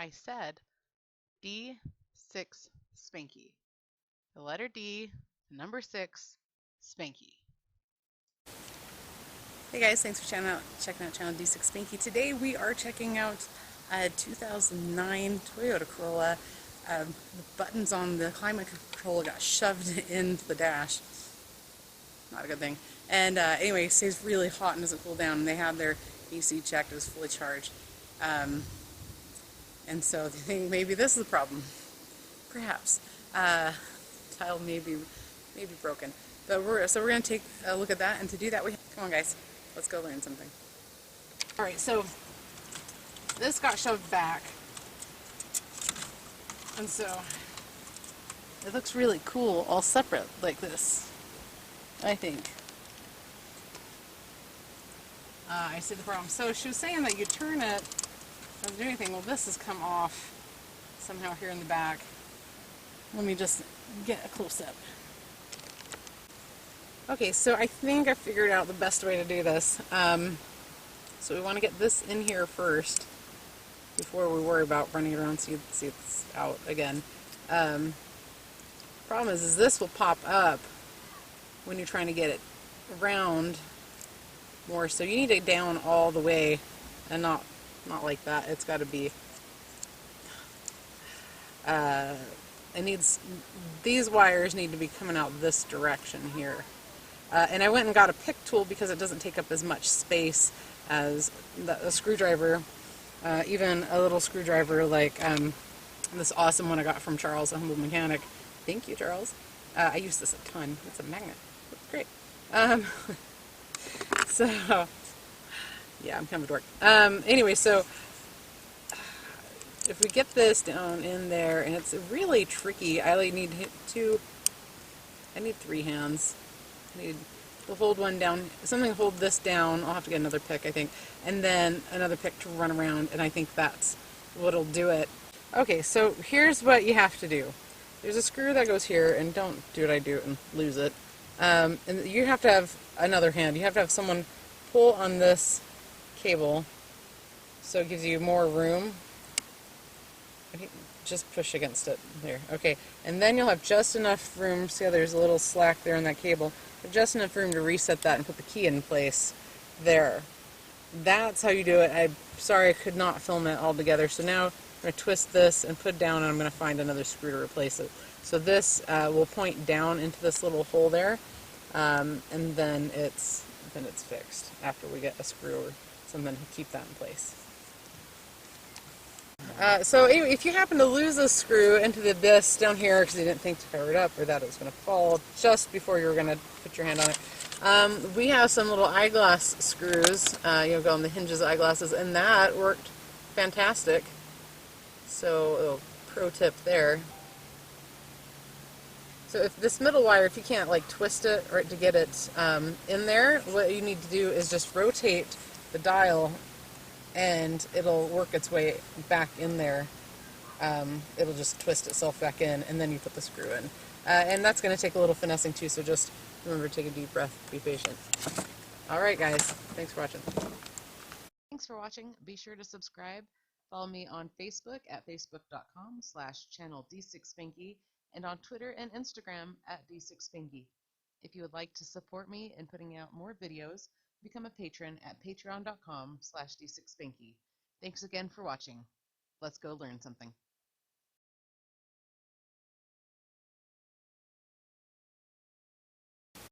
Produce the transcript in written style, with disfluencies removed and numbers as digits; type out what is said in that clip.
I said D6 Spanky. The letter D, the number 6, Spanky. Hey guys, thanks for checking out channel D6 Spanky. Today we are checking out a 2009 Toyota Corolla. The buttons on the climate control got shoved into the dash. Not a good thing. And anyway, it stays really hot and doesn't cool down. And they had their AC checked, it was fully charged. And so they think maybe this is the problem. Perhaps. Tile may be broken. But we're going to take a look at that, and to do that, come on guys, let's go learn something. Alright, so this got shoved back, and so it looks really cool all separate like this, I think. I see the problem. So she was saying that you turn it, doesn't do anything. Well, this has come off somehow here in the back. Let me just get a close-up. Okay, so I think I figured out the best way to do this. So we want to get this in here first before we worry about running it around, see it's out again. Problem is this will pop up when you're trying to get it around more, so you need it down all the way and not like that. It's got to be these wires need to be coming out this direction here. And I went and got a pick tool because it doesn't take up as much space as a screwdriver, even a little screwdriver like this awesome one I got from Charles, a humble mechanic. Thank you, Charles. I use this a ton. It's a magnet. It's great. So, yeah, I'm kind of a dork. Anyway, so if we get this down in there, and it's really tricky, I need I need 3 hands. I need to hold one down, something to hold this down. I'll have to get another pick, I think, and then another pick to run around, and I think that's what'll do it. Okay, so here's what you have to do. There's a screw that goes here, and don't do what I do and lose it. And you have to have another hand. You have to have someone pull on this cable so it gives you more room. Just push against it there. Okay, and then you'll have just enough room. See how there's a little slack there in that cable? Just enough room to reset that and put the key in place there. That's how you do it. I'm sorry I could not film it all together. So now I'm going to twist this and put it down, and I'm going to find another screw to replace it. So this will point down into this little hole there, and then it's fixed after we get a screw or something to keep that in place. So if you happen to lose a screw into the abyss down here because you didn't think to cover it up or that it was going to fall just before you were going to put your hand on it, we have some little eyeglass screws, go on the hinges of eyeglasses, and that worked fantastic. So, pro tip there. So if this middle wire, if you can't like twist it or to get it in there, what you need to do is just rotate the dial, and it'll work its way back in there. It'll just twist itself back in, and then you put the screw in. And that's going to take a little finessing too, so just remember to take a deep breath, be patient. Alright guys, thanks for watching. Thanks for watching. Be sure to subscribe. Follow me on Facebook at facebook.com/channel D6Spanky, and on Twitter and Instagram at D6Spanky. If you would like to support me in putting out more videos, become a patron at patreon.com/D6Spanky. Thanks again for watching. Let's go learn something.